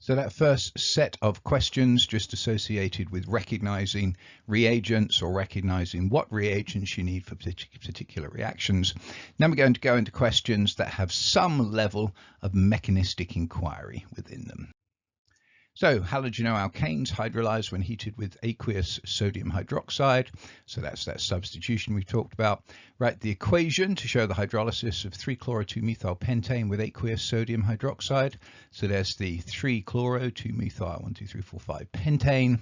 So that first set of questions just associated with recognizing reagents or recognizing what reagents you need for particular reactions. Now we're going to go into questions that have some level of mechanistic inquiry within them. So halogenoalkanes hydrolyze when heated with aqueous sodium hydroxide. So that's that substitution we talked about. Write the equation to show the hydrolysis of 3-chloro-2-methyl-pentane with aqueous sodium hydroxide. So there's the 3-chloro-2-methyl 1, 2, 3, 4, 5 pentane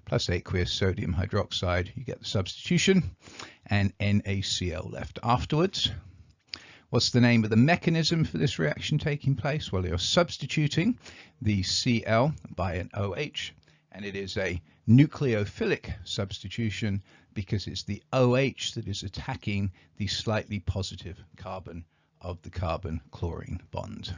plus aqueous sodium hydroxide. You get the substitution and NaCl left afterwards. What's the name of the mechanism for this reaction taking place? Well, you're substituting the Cl by an OH, and it is a nucleophilic substitution because it's the OH that is attacking the slightly positive carbon of the carbon-chlorine bond.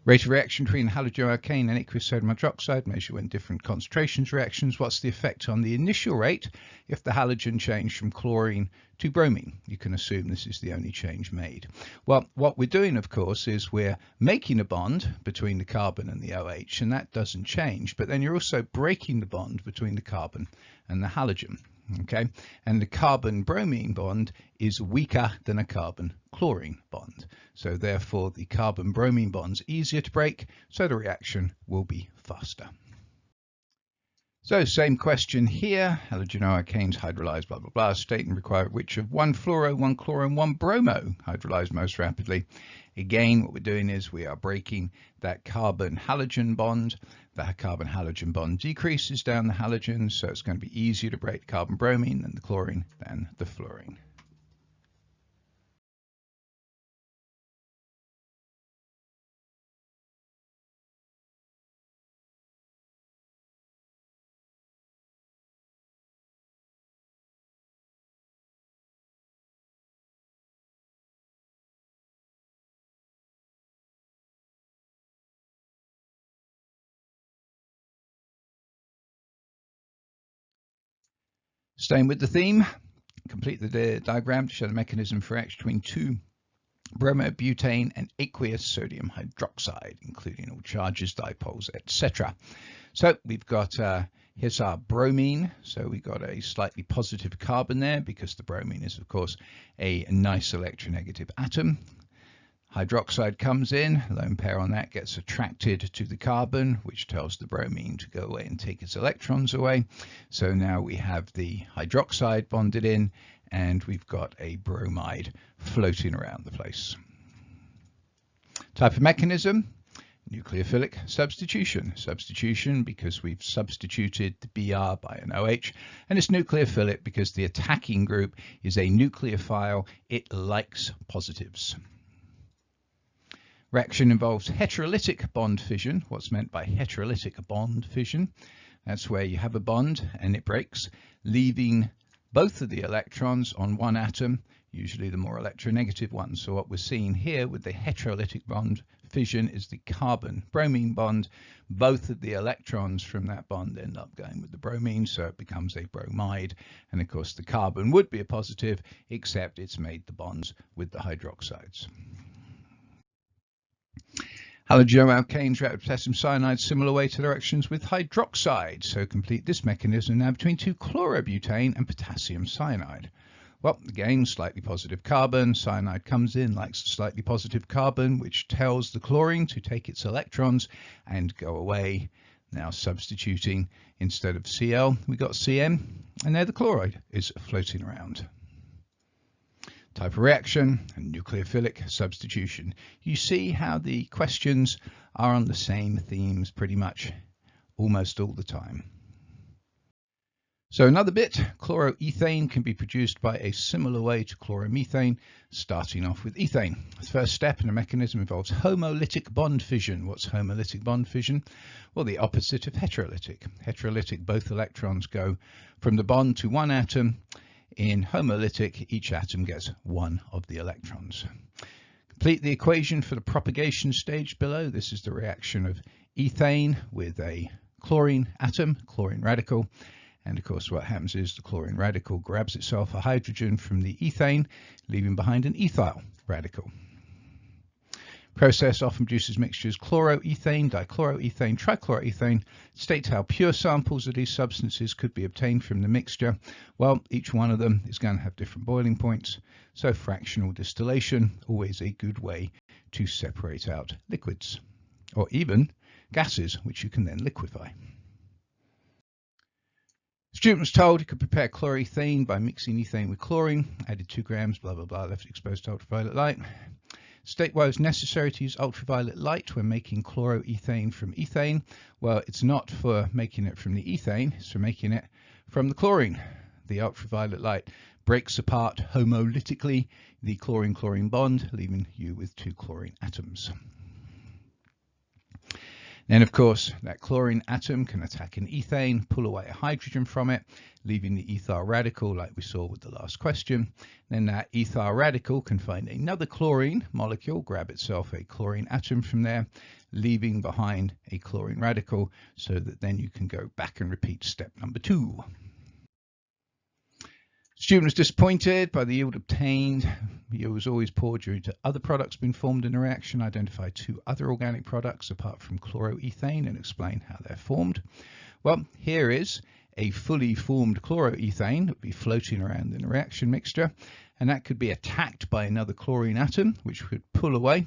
Rate of reaction between halogenoalkane and aqueous sodium hydroxide, measure when different concentrations reactions. What's the effect on the initial rate if the halogen changed from chlorine to bromine? You can assume this is the only change made. Well, what we're doing, of course, is we're making a bond between the carbon and the OH, and that doesn't change. But then you're also breaking the bond between the carbon and the halogen. Okay, and the carbon-bromine bond is weaker than a carbon-chlorine bond. So therefore, the carbon-bromine bond's easier to break, so the reaction will be faster. So same question here. Halogenoalkanes hydrolyze, blah, blah, blah. State and require which of 1-fluoro, 1-chloro, and 1-bromo hydrolyze most rapidly. Again, what we're doing is we are breaking that carbon-halogen bond. The carbon-halogen bond decreases down the halogens, so it's going to be easier to break carbon-bromine than the chlorine than the fluorine. Staying with the theme, complete the diagram to show the mechanism for reaction between 2-bromobutane and aqueous sodium hydroxide, including all charges, dipoles, etc. So we've got, here's our bromine. So we've got a slightly positive carbon there because the bromine is, of course, a nice electronegative atom. Hydroxide comes in, lone pair on that gets attracted to the carbon, which tells the bromine to go away and take its electrons away. So now we have the hydroxide bonded in, and we've got a bromide floating around the place. Type of mechanism, nucleophilic substitution. Substitution because we've substituted the Br by an OH, and it's nucleophilic because the attacking group is a nucleophile. It likes positives. Reaction involves heterolytic bond fission. What's meant by heterolytic bond fission? That's where you have a bond and it breaks, leaving both of the electrons on one atom, usually the more electronegative one. So what we're seeing here with the heterolytic bond fission is the carbon-bromine bond. Both of the electrons from that bond end up going with the bromine, so it becomes a bromide. And of course the carbon would be a positive, except it's made the bonds with the hydroxides. Halogenoalkanes react with potassium cyanide similar way to the reactions with hydroxide. So complete this mechanism now between 2-chlorobutane and potassium cyanide. Well, again, slightly positive carbon. Cyanide comes in, likes slightly positive carbon, which tells the chlorine to take its electrons and go away. Now substituting, instead of Cl, we got Cn, and there the chloride is floating around. Type of reaction, nucleophilic substitution. You see how the questions are on the same themes pretty much almost all the time. So another bit, chloroethane can be produced by a similar way to chloromethane, starting off with ethane. The first step in a mechanism involves homolytic bond fission. What's homolytic bond fission? Well, the opposite of heterolytic. Heterolytic, both electrons go from the bond to one atom. In homolytic, each atom gets one of the electrons. Complete the equation for the propagation stage below. This is the reaction of ethane with a chlorine atom, chlorine radical. And of course, what happens is the chlorine radical grabs itself a hydrogen from the ethane, leaving behind an ethyl radical. Process often produces mixtures chloroethane, dichloroethane, trichloroethane. States how pure samples of these substances could be obtained from the mixture. Well, each one of them is going to have different boiling points, so fractional distillation, always a good way to separate out liquids, or even gases, which you can then liquefy. Student was told he could prepare chloroethane by mixing ethane with chlorine, added 2 grams, blah, blah, blah, left exposed to ultraviolet light. State why it was necessary to use ultraviolet light when making chloroethane from ethane. Well, it's not for making it from the ethane, it's for making it from the chlorine. The ultraviolet light breaks apart homolytically the chlorine-chlorine bond, leaving you with 2 chlorine atoms. Then, of course, that chlorine atom can attack an ethane, pull away a hydrogen from it, leaving the ethyl radical like we saw with the last question. Then that ethyl radical can find another chlorine molecule, grab itself a chlorine atom from there, leaving behind a chlorine radical, so that then you can go back and repeat step number 2. Student was disappointed by the yield obtained. Yield was always poor due to other products being formed in a reaction. Identify 2 other organic products apart from chloroethane and explain how they're formed. Well, here is a fully formed chloroethane that would be floating around in a reaction mixture, and that could be attacked by another chlorine atom, which would pull away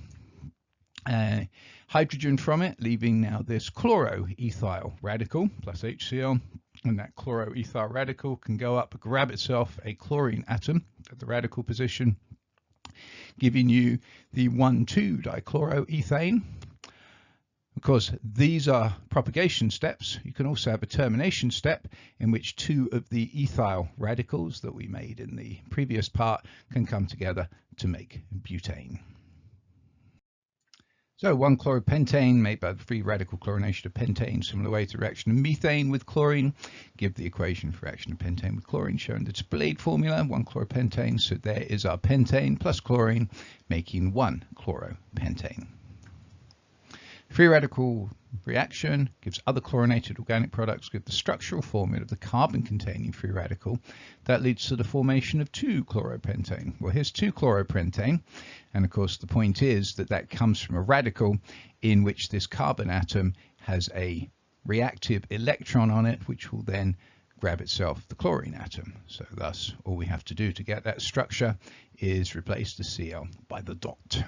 hydrogen from it, leaving now this chloroethyl radical plus HCl. And that chloroethyl radical can go up, grab itself a chlorine atom at the radical position, giving you the 1,2-dichloroethane. Of course, these are propagation steps. You can also have a termination step in which 2 of the ethyl radicals that we made in the previous part can come together to make butane. So 1-chloropentane made by the free radical chlorination of pentane, similar way to the reaction of methane with chlorine. Give the equation for reaction of pentane with chlorine shown in the displayed formula, 1-chloropentane. So there is our pentane plus chlorine, making 1-chloropentane. Free radical reaction gives other chlorinated organic products with the structural formula of the carbon-containing free radical. That leads to the formation of 2-chloropentane. Well, here's 2-chloropentane, and of course the point is that that comes from a radical in which this carbon atom has a reactive electron on it, which will then grab itself the chlorine atom. So thus, all we have to do to get that structure is replace the Cl by the dot.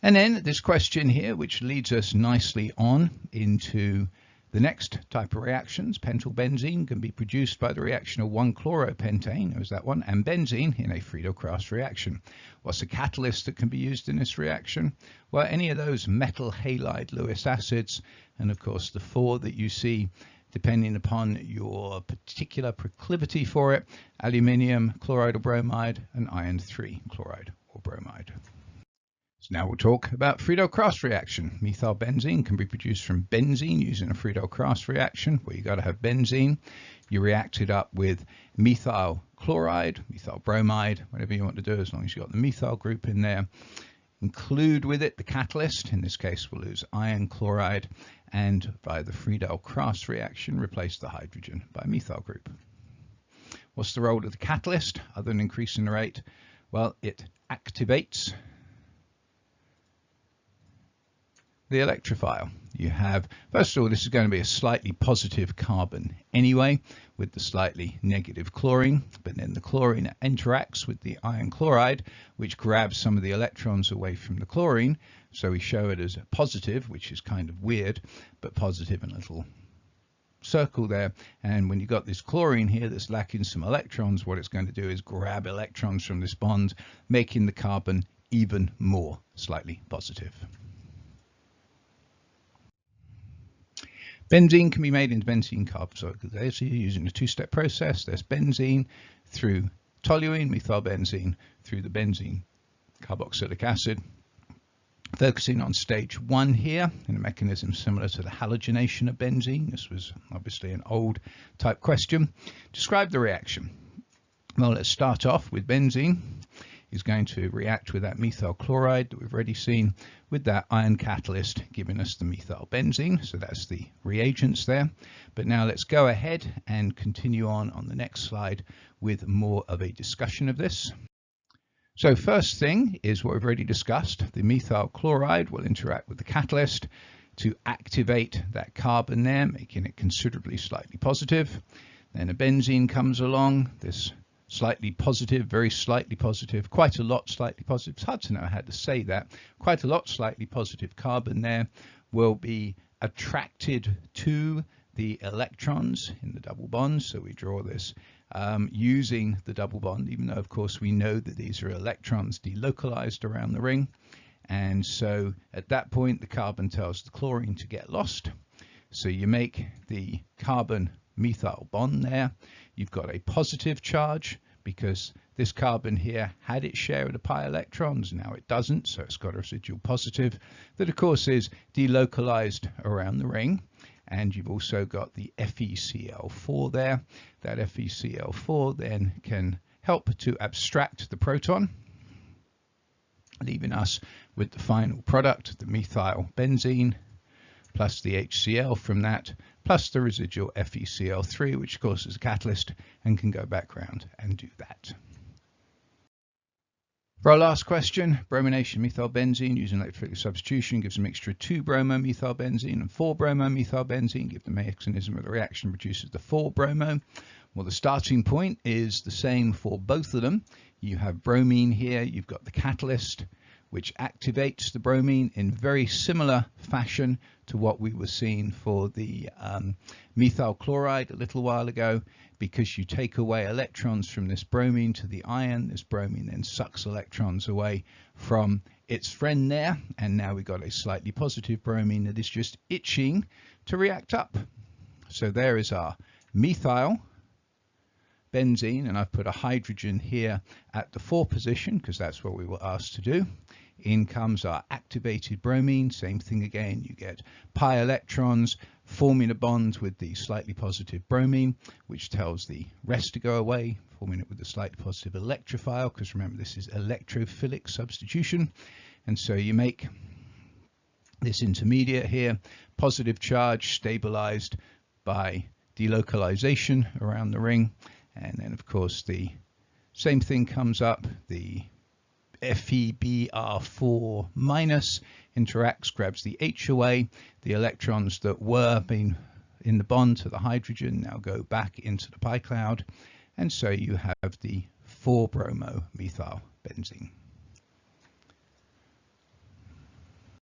And then this question here, which leads us nicely on into the next type of reactions. Pentylbenzene can be produced by the reaction of 1-chloropentane, there's that one, and benzene in a Friedel-Crafts reaction. What's the catalyst that can be used in this reaction? Well, any of those metal halide Lewis acids, and of course the 4 that you see depending upon your particular proclivity for it: aluminium chloride or bromide, and iron 3 chloride or bromide. So now we'll talk about Friedel-Crafts reaction. Methylbenzene can be produced from benzene using a Friedel-Crafts reaction, where you got to have benzene. You react it up with methyl chloride, methyl bromide, whatever you want to do, as long as you've got the methyl group in there. Include with it the catalyst. In this case, we'll use iron chloride, and by the Friedel-Crafts reaction, replace the hydrogen by a methyl group. What's the role of the catalyst other than increasing the rate? Well, it activates the electrophile. You have, first of all, this is going to be a slightly positive carbon anyway, with the slightly negative chlorine, but then the chlorine interacts with the iron chloride, which grabs some of the electrons away from the chlorine. So we show it as a positive, which is kind of weird, but positive in a little circle there. And when you've got this chlorine here that's lacking some electrons, what it's going to do is grab electrons from this bond, making the carbon even more slightly positive. Benzene can be made into benzene carboxylic using a 2-step process. There's benzene through toluene, methylbenzene through the benzene carboxylic acid. Focusing on stage 1 here, in a mechanism similar to the halogenation of benzene. This was obviously an old type question. Describe the reaction. Well, let's start off with benzene. Is going to react with that methyl chloride that we've already seen with that iron catalyst, giving us the methyl benzene. So that's the reagents there. But now let's go ahead and continue on the next slide with more of a discussion of this. So first thing is what we've already discussed. The methyl chloride will interact with the catalyst to activate that carbon there, making it considerably slightly positive. Then a benzene comes along, this slightly positive, very slightly positive, quite a lot slightly positive. It's hard to know how to say that. Quite a lot slightly positive carbon there will be attracted to the electrons in the double bond. So we draw this using the double bond, even though of course we know that these are electrons delocalized around the ring. And so at that point the carbon tells the chlorine to get lost. So you make the carbon methyl bond there. You've got a positive charge because this carbon here had its share of the pi electrons, now it doesn't, so it's got a residual positive that of course is delocalized around the ring. And you've also got the FeCl4 there. That FeCl4 then can help to abstract the proton, leaving us with the final product, the methyl benzene, plus the HCl from that, plus the residual FeCl3, which of course is a catalyst and can go back round and do that. For our last question, bromination methylbenzene using electrophilic substitution gives a mixture of 2-bromo-methylbenzene and 4-bromo-methylbenzene. Give the mechanism of the reaction produces the 4-bromo. Well, the starting point is the same for both of them. You have bromine here, you've got the catalyst, which activates the bromine in very similar fashion to what we were seeing for the methyl chloride a little while ago. Because you take away electrons from this bromine to the ion, this bromine then sucks electrons away from its friend there, and now we've got a slightly positive bromine that is just itching to react up. So there is our methyl benzene, and I've put a hydrogen here at the 4 position because that's what we were asked to do. In comes our activated bromine, same thing again, you get pi electrons forming a bond with the slightly positive bromine, which tells the rest to go away, forming it with the slightly positive electrophile, because remember this is electrophilic substitution. And so you make this intermediate here, positive charge stabilized by delocalization around the ring. And then of course the same thing comes up, the FeBr4- interacts, grabs the H away. The electrons that were being in the bond to the hydrogen now go back into the pi cloud, and so you have the 4-bromo-methylbenzene.